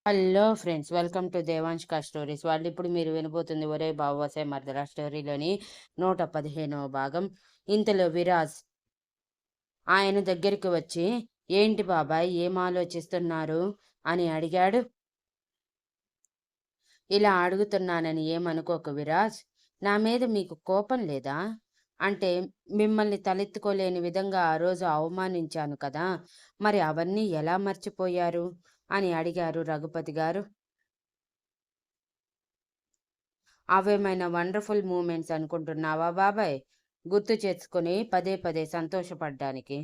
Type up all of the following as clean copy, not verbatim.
Hello friends, welcome to దేవాంష్క stories. వాళ్ళు ఇప్పుడు మీరు వినబోతుంది ఒరే బాబు వసే మర్దల స్టోరీలోని 115వ భాగం. ఇంతలో విరాజ్ ఆయన దగ్గరికి వచ్చి, ఏంటి బాబాయ్, ఏం ఆలోచిస్తున్నారు అని అడిగాడు. ఇలా అడుగుతున్నానని ఏమనుకోకు విరాజ్, నా మీద మీకు కోపం లేదా? అంటే మిమ్మల్ని తలెత్తుకోలేని విధంగా ఆ రోజు అవమానించాను కదా, మరి అవన్నీ ఎలా మర్చిపోయారు అని అడిగారు రఘుపతి గారు. అవేమైనా వండర్ఫుల్ మూమెంట్స్ అనుకుంటున్నావా బాబాయ్? గుర్తు చేసుకుని పదే పదే సంతోషపడ్డానికి.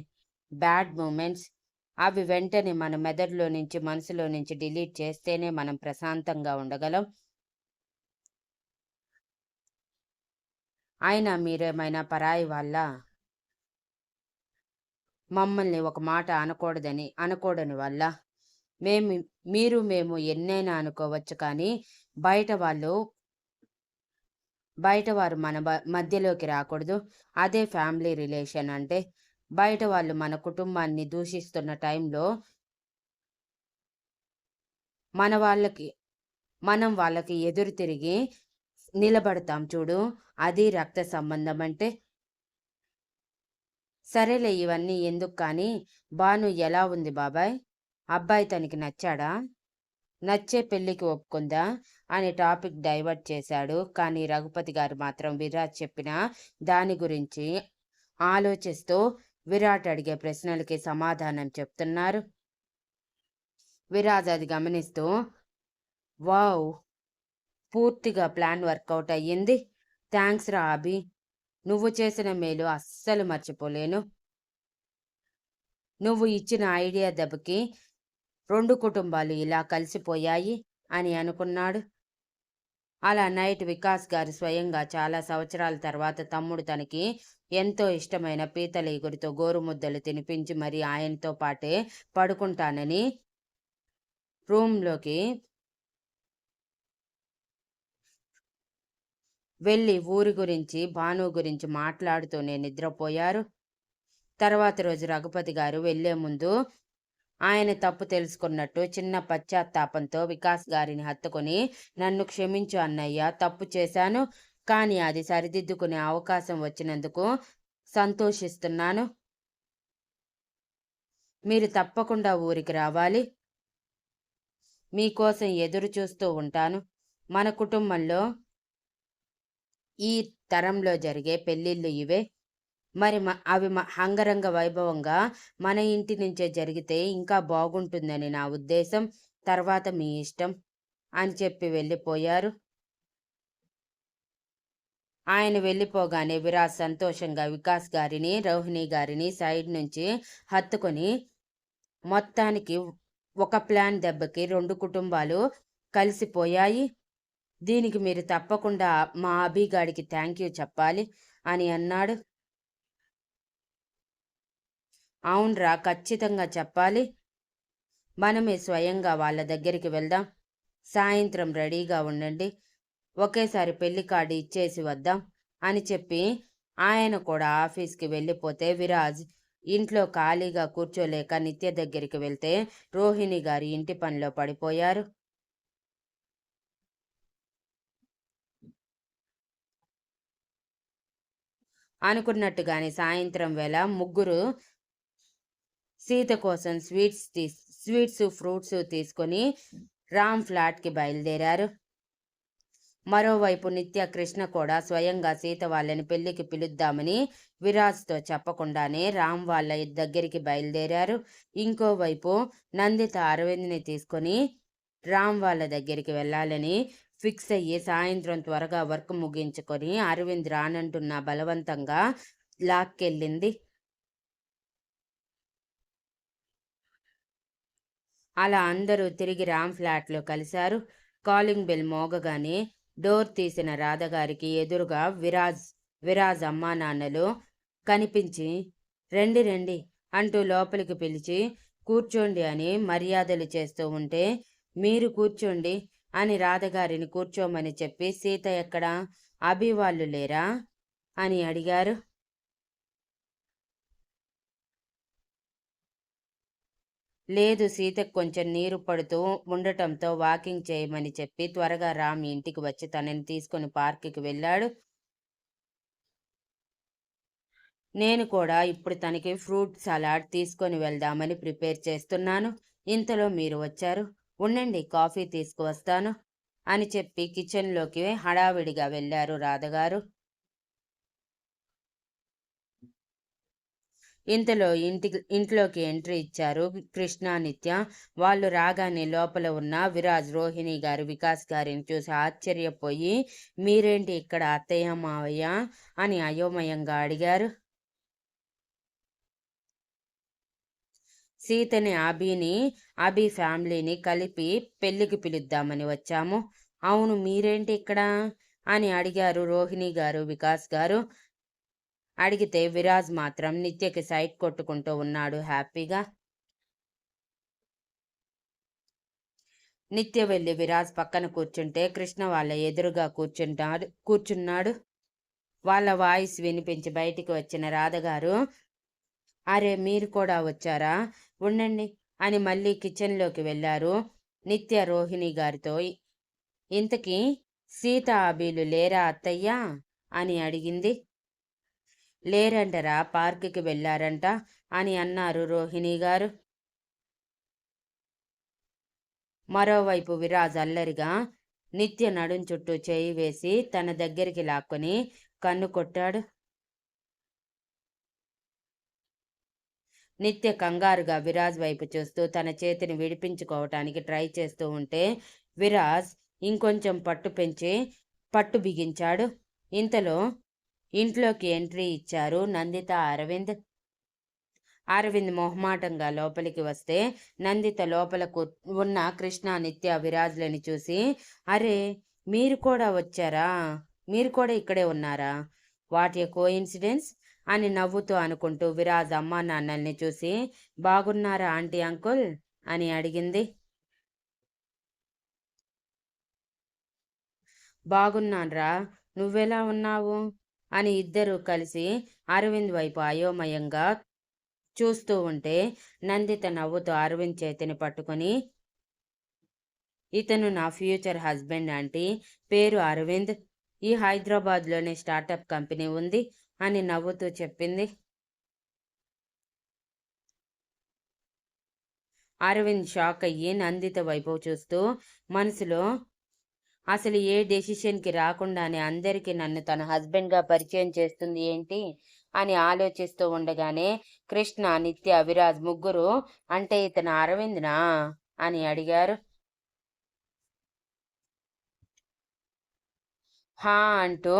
బ్యాడ్ మూమెంట్స్ అవి వెంటనే మన మెదడులో నుంచి మనసులో నుంచి డిలీట్ చేస్తేనే మనం ప్రశాంతంగా ఉండగలం. అయినా మీరేమైనా పరాయి వాళ్ళ? మమ్మల్ని ఒక మాట అనకూడని వల్ల మేము మేము ఎన్నైనా అనుకోవచ్చు, కానీ బయట వారు మన మధ్యలోకి రాకూడదు. అదే ఫ్యామిలీ రిలేషన్ అంటే. బయట వాళ్ళు మన కుటుంబాన్ని దూషిస్తున్న టైంలో మనం వాళ్ళకి ఎదురు తిరిగి నిలబడతాం చూడు, అది రక్త సంబంధం అంటే. సరేలే, ఇవన్నీ ఎందుకు కానీ, భాను ఎలా ఉంది బాబాయ్? అబ్బాయి తనకి నచ్చాడా? నచ్చే పెళ్లికి ఒప్పుకుందా అని టాపిక్ డైవర్ట్ చేశాడు. కానీ రఘుపతి గారు మాత్రం విరాట్ చెప్పిన దాని గురించి ఆలోచిస్తూ విరాట్ అడిగే ప్రశ్నలకి సమాధానం చెప్తున్నారు. విరాజ్ అది గమనిస్తూ, వావ్, పూర్తిగా ప్లాన్ వర్కౌట్ అయ్యింది. థ్యాంక్స్ రా అభి, నువ్వు చేసిన మేలు అస్సలు మర్చిపోలేను. నువ్వు ఇచ్చిన ఐడియా దెబ్బకి 2 కుటుంబాలు ఇలా కలిసిపోయాయి అని అనుకున్నాడు. అలా నైట్ వికాస్ గారు స్వయంగా చాలా సంవత్సరాల తర్వాత తమ్ముడు తనకి ఎంతో ఇష్టమైన పీతల ఇగురితో గోరుముద్దలు తినిపించి మరి ఆయనతో పాటే పడుకుంటానని రూమ్లోకి వెళ్ళి ఊరి గురించి, భాను గురించి మాట్లాడుతూనే నిద్రపోయారు. తర్వాత రోజు రఘుపతి గారు వెళ్లే ముందు ఆయన తప్పు తెలుసుకున్నట్టు చిన్న పశ్చాత్తాపంతో వికాస్ గారిని హత్తుకొని, నన్ను క్షమించు అన్నయ్య, తప్పు చేశాను, కానీ అది సరిదిద్దుకునే అవకాశం వచ్చినందుకు సంతోషిస్తున్నాను. మీరు తప్పకుండా ఊరికి రావాలి. మీకోసం ఎదురు చూస్తూ ఉంటాను. మన కుటుంబంలో ఈ తరంలో జరిగే పెళ్ళిళ్ళు ఇవే. మరి అవి అంగరంగ వైభవంగా మన ఇంటి నుంచే జరిగితే ఇంకా బాగుంటుందని నా ఉద్దేశం. తర్వాత మీ ఇష్టం అని చెప్పి వెళ్ళిపోయారు. ఆయన వెళ్ళిపోగానే విరాజ్ సంతోషంగా వికాస్ గారిని, రోహిణి గారిని సైడ్ నుంచి హత్తుకొని, మొత్తానికి ఒక ప్లాన్ దెబ్బకి 2 కుటుంబాలు కలిసిపోయాయి. దీనికి మీరు తప్పకుండా మా అభిగాడికి థ్యాంక్ యూ చెప్పాలి అని అన్నాడు. అవునరా, ఖచ్చితంగా చెప్పాలి. మనమే స్వయంగా వాళ్ళ దగ్గరికి వెళ్దాం. సాయంత్రం రెడీగా ఉండండి. ఒకేసారి పెళ్లి కార్డు ఇచ్చేసి వద్దాం అని చెప్పి ఆయన కూడా ఆఫీస్కి వెళ్ళిపోతే విరాజ్ ఇంట్లో ఖాళీగా కూర్చోలేక నిత్య దగ్గరికి వెళ్తే రోహిణి గారి ఇంటి పనిలో పడిపోయారు. అనుకున్నట్టుగానే సాయంత్రం వేళ ముగ్గురు సీత కోసం స్వీట్స్ ఫ్రూట్స్ తీసుకొని రామ్ ఫ్లాట్కి బయలుదేరారు. మరోవైపు నిత్య, కృష్ణ కూడా స్వయంగా సీత వాళ్ళని పెళ్లికి పిలుద్దామని విరాజ్తో చెప్పకుండానే రామ్ వాళ్ళ దగ్గరికి బయలుదేరారు. ఇంకోవైపు నందిత అరవింద్ని తీసుకొని రామ్ వాళ్ళ దగ్గరికి వెళ్ళాలని ఫిక్స్ అయ్యి సాయంత్రం త్వరగా వర్క్ ముగించుకొని అరవింద్ రానంటున్నా బలవంతంగా లాక్కెళ్ళింది. అలా అందరూ తిరిగి రామ్ ఫ్లాట్లో కలిశారు. కాలింగ్ బెల్ మోగగానే డోర్ తీసిన రాధగారికి ఎదురుగా విరాజ్ అమ్మా నాన్నలు కనిపించి, రండి రండి అంటూ లోపలికి పిలిచి కూర్చోండి అని మర్యాదలు చేస్తూ ఉంటే, మీరు కూర్చోండి అని రాధగారిని కూర్చోమని చెప్పి, సీత ఎక్కడా, అభి వాళ్ళు లేరా అని అడిగారు. లేదు, సీతకు కొంచెం నీరు పడుతూ ఉండటంతో వాకింగ్ చేయమని చెప్పి త్వరగా రామ్ ఇంటికి వచ్చి తనని తీసుకుని పార్కుకి వెళ్ళాడు. నేను కూడా ఇప్పుడు తనకి ఫ్రూట్ సలాడ్ తీసుకొని వెళ్దామని ప్రిపేర్ చేస్తున్నాను. ఇంతలో మీరు వచ్చారు. ఉండండి, కాఫీ తీసుకువస్తాను అని చెప్పి కిచెన్లోకి హడావిడిగా వెళ్ళారు రాధగారు. ఇంతలో ఇంట్లోకి ఎంట్రీ ఇచ్చారు కృష్ణ, నిత్య. వాళ్ళు రాగానే లోపల ఉన్న విరాజ్, రోహిణి గారు వికాస్ గారిని చూసి ఆశ్చర్యపోయి, మీరేంటి ఇక్కడ అత్తయ్య మావయ్య అని అయోమయంగా అడిగారు. సీతని, అభి ఫ్యామిలీని కలిపి పెళ్లికి పిలుద్దామని వచ్చాము. అవును, మీరేంటి ఇక్కడ అని అడిగారు రోహిణి గారు వికాస్ గారు. అడిగితే విరాజ్ మాత్రం నిత్యకి సైట్ కొట్టుకుంటూ ఉన్నాడు హ్యాపీగా. నిత్య వెళ్ళి విరాజ్ పక్కన కూర్చుంటే కృష్ణ వాళ్ళ ఎదురుగా కూర్చున్నాడు. వాళ్ళ వాయిస్ వినిపించి బయటికి వచ్చిన రాధగారు, అరే మీరు కూడా వచ్చారా, ఉండండి అని మళ్ళీ కిచెన్లోకి వెళ్ళారు. నిత్య రోహిణి గారితో, ఇంతకీ సీత అబీలు లేరా అత్తయ్యా అని అడిగింది. లేరంటరా, పార్కుకి వెళ్ళారంట అని అన్నారు రోహిణి గారు. మరోవైపు విరాజ్ అల్లరిగా నిత్య నడుం చుట్టూ చేయి వేసి తన దగ్గరికి లాక్కొని కన్ను కొట్టాడు. నిత్య కంగారుగా విరాజ్ వైపు చూస్తూ తన చేతిని విడిపించుకోవటానికి ట్రై చేస్తూ ఉంటే విరాజ్ ఇంకొంచెం పట్టు పెంచి పట్టు బిగించాడు. ఇంతలో ఇంట్లోకి ఎంట్రీ ఇచ్చారు నందిత, అరవింద్. అరవింద్ మొహమాటంగా లోపలికి వస్తే నందిత లోపల ఉన్న కృష్ణ, నిత్య, విరాజ్లని చూసి, అరే మీరు కూడా వచ్చారా, మీరు కూడా ఇక్కడే ఉన్నారా, వాట్ ఏ కోఇన్సిడెన్స్ అని నవ్వుతూ అనుకుంటూ విరాజ్ అమ్మా నాన్నల్ని చూసి, బాగున్నారా ఆంటీ అంకుల్ అని అడిగింది. బాగున్నాన్రా, నువ్వెలా ఉన్నావు అని ఇద్దరూ కలిసి అరవింద్ వైపు అయోమయంగా చూస్తూ ఉంటే నందిత నవ్వుతూ అరవింద్ చేతిని పట్టుకొని, ఇతను నా ఫ్యూచర్ హస్బెండ్ ఆంటీ, పేరు అరవింద్, ఈ హైదరాబాద్లోనే స్టార్టప్ కంపెనీ ఉంది అని నవ్వుతూ చెప్పింది. అరవింద్ షాక్ అయ్యి నందిత వైపు చూస్తూ మనసులో, అసలు ఏ డెసిషన్కి రాకుండానే అందరికీ నన్ను తన హస్బెండ్గా పరిచయం చేస్తుంది ఏంటి అని ఆలోచిస్తూ ఉండగానే కృష్ణ, నిత్య, విరాజ్ ముగ్గురు, అంటే ఇతను అరవింద్నా అని అడిగారు. హా అంటూ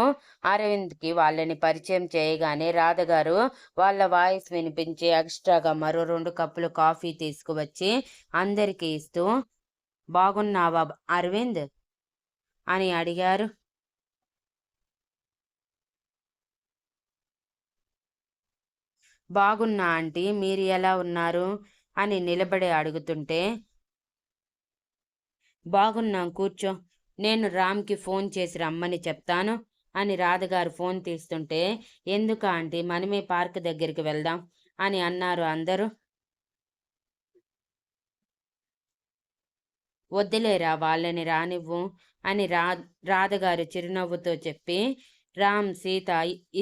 అరవింద్కి వాళ్ళని పరిచయం చేయగానే రాధగారు వాళ్ళ వాయిస్ వినిపించి ఎక్స్ట్రాగా మరో 2 కప్పులు కాఫీ తీసుకువచ్చి అందరికీ ఇస్తూ, బాగున్నావా అరవింద్ అని అడిగారు. బాగున్నా ఆంటీ, మీరు ఎలా ఉన్నారు అని నిలబడి అడుగుతుంటే, బాగున్నాం, కూర్చో, నేను రామ్కి ఫోన్ చేసి రమ్మని చెప్తాను అని రాధగారు ఫోన్ తీస్తుంటే, ఎందుకు ఆంటీ, మనమే పార్క్ దగ్గరికి వెళ్దాం అని అన్నారు అందరూ. వద్దులేరా, వాళ్ళని రానివ్వు అని రాధగారు చిరునవ్వుతో చెప్పి, రామ్, సీత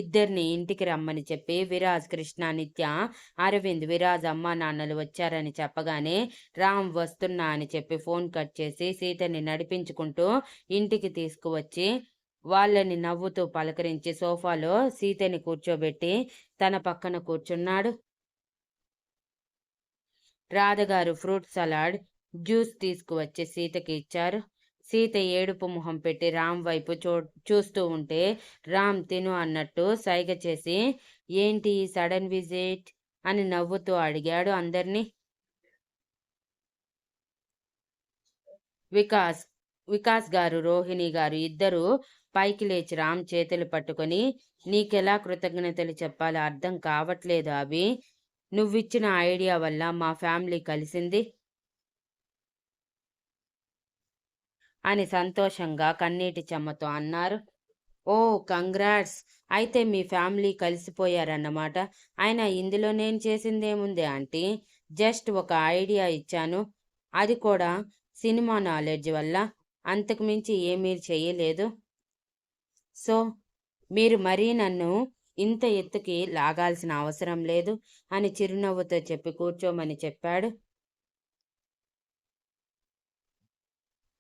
ఇద్దరిని ఇంటికి రమ్మని చెప్పి విరాజ్, కృష్ణ, నిత్య, అరవింద్, విరాజ్ అమ్మా నాన్నలు వచ్చారని చెప్పగానే రామ్ వస్తున్నా అని చెప్పి ఫోన్ కట్ చేసి సీతని నడిపించుకుంటూ ఇంటికి తీసుకువచ్చి వాళ్ళని నవ్వుతూ పలకరించి సోఫాలో సీతని కూర్చోబెట్టి తన పక్కన కూర్చున్నాడు. రాధగారు ఫ్రూట్ సలాడ్, జ్యూస్ తీసుకువచ్చి సీతకి ఇచ్చారు. సీత ఏడుపు మొహం పెట్టి రామ్ వైపు చూస్తూ ఉంటే రామ్ తిను అన్నట్టు సైగ చేసి, ఏంటి సడన్ విజిట్ అని నవ్వుతూ అడిగాడు అందరినీ. వికాస్ గారు, రోహిణి గారు ఇద్దరు పైకి లేచి రామ్ చేతులు పట్టుకొని, నీకెలా కృతజ్ఞతలు చెప్పాలో అర్థం కావట్లేదు అభి, నువ్విచ్చిన ఐడియా వల్ల మా ఫ్యామిలీ కలిసింది అని సంతోషంగా కన్నీటి చెమ్మతో అన్నారు. ఓ కంగ్రాట్స్, అయితే మీ ఫ్యామిలీ కలిసిపోయారన్నమాట. అయినా ఇందులో నేను చేసిందేముంది ఆంటీ, జస్ట్ ఒక ఐడియా ఇచ్చాను. అది కూడా సినిమా నాలెడ్జ్ వల్ల. అంతకు మించి ఏమీ చెయ్యలేదు. సో, మీరు మరీ నన్ను ఇంత ఎత్తుకి లాగాల్సిన అవసరం లేదు అని చిరునవ్వుతో చెప్పి కూర్చోమని చెప్పాడు.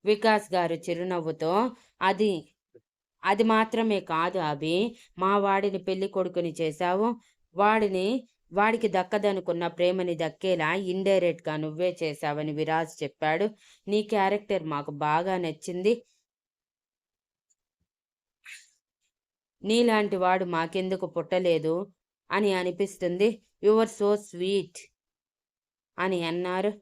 వికాస్ గారు చిరునవ్వుతో, అది అది మాత్రమే కాదు అభి, మా వాడిని పెళ్లి కొడుకుని చేశావు. వాడికి దక్కదనుకున్న ప్రేమని దక్కేలా ఇండైరెక్ట్గా నువ్వే చేశావని విరాజ్ చెప్పాడు. నీ క్యారెక్టర్ మాకు బాగా నచ్చింది. నీలాంటి వాడు మాకెందుకు పుట్టలేదు అని అనిపిస్తుంది. యువర్ సో స్వీట్ అని అన్నారు.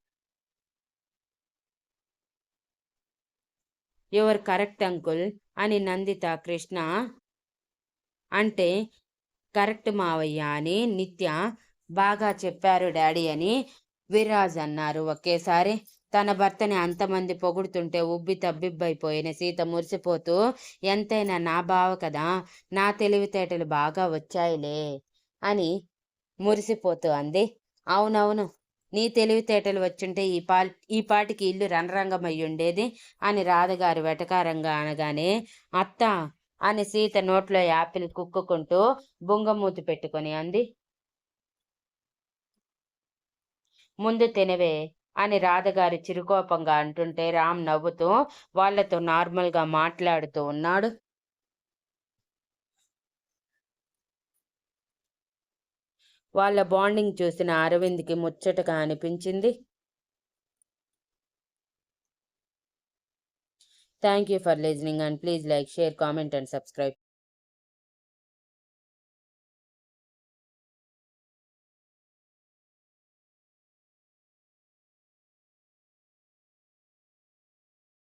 యువర్ కరెక్ట్ అంకుల్ అని నందిత కృష్ణ అంటే, కరెక్ట్ మావయ్య అని నిత్య, బాగా చెప్పారు డాడీ అని విరాజ్ అన్నారు ఒకేసారి. తన భర్తని అంతమంది పొగుడుతుంటే ఉబ్బి తబ్బిబ్బైపోయిన సీత మురిసిపోతూ, ఎంతైనా నా బావ కదా, నా తెలివితేటలు బాగా వచ్చాయిలే అని మురిసిపోతూ అంది. అవునవును, నీ తెలివితేటలు వచ్చుంటే ఈ పాటికి ఇల్లు రణరంగమయ్యుండేది అని రాధగారు వెటకారంగా అనగానే, అత్త అని సీత నోట్లో యాపిల్ కుక్కుకుంటూ బుంగమూతి పెట్టుకొని అంది. ముందు తినవే అని రాధగారు చిరుకోపంగా అంటుంటే రామ్ నవ్వుతూ వాళ్లతో నార్మల్గా మాట్లాడుతూ ఉన్నాడు. వాళ్ళ బాండింగ్ చూసిన అరవింద్కి ముచ్చటగా అనిపించింది. Thank you for listening and please like, share, comment and subscribe.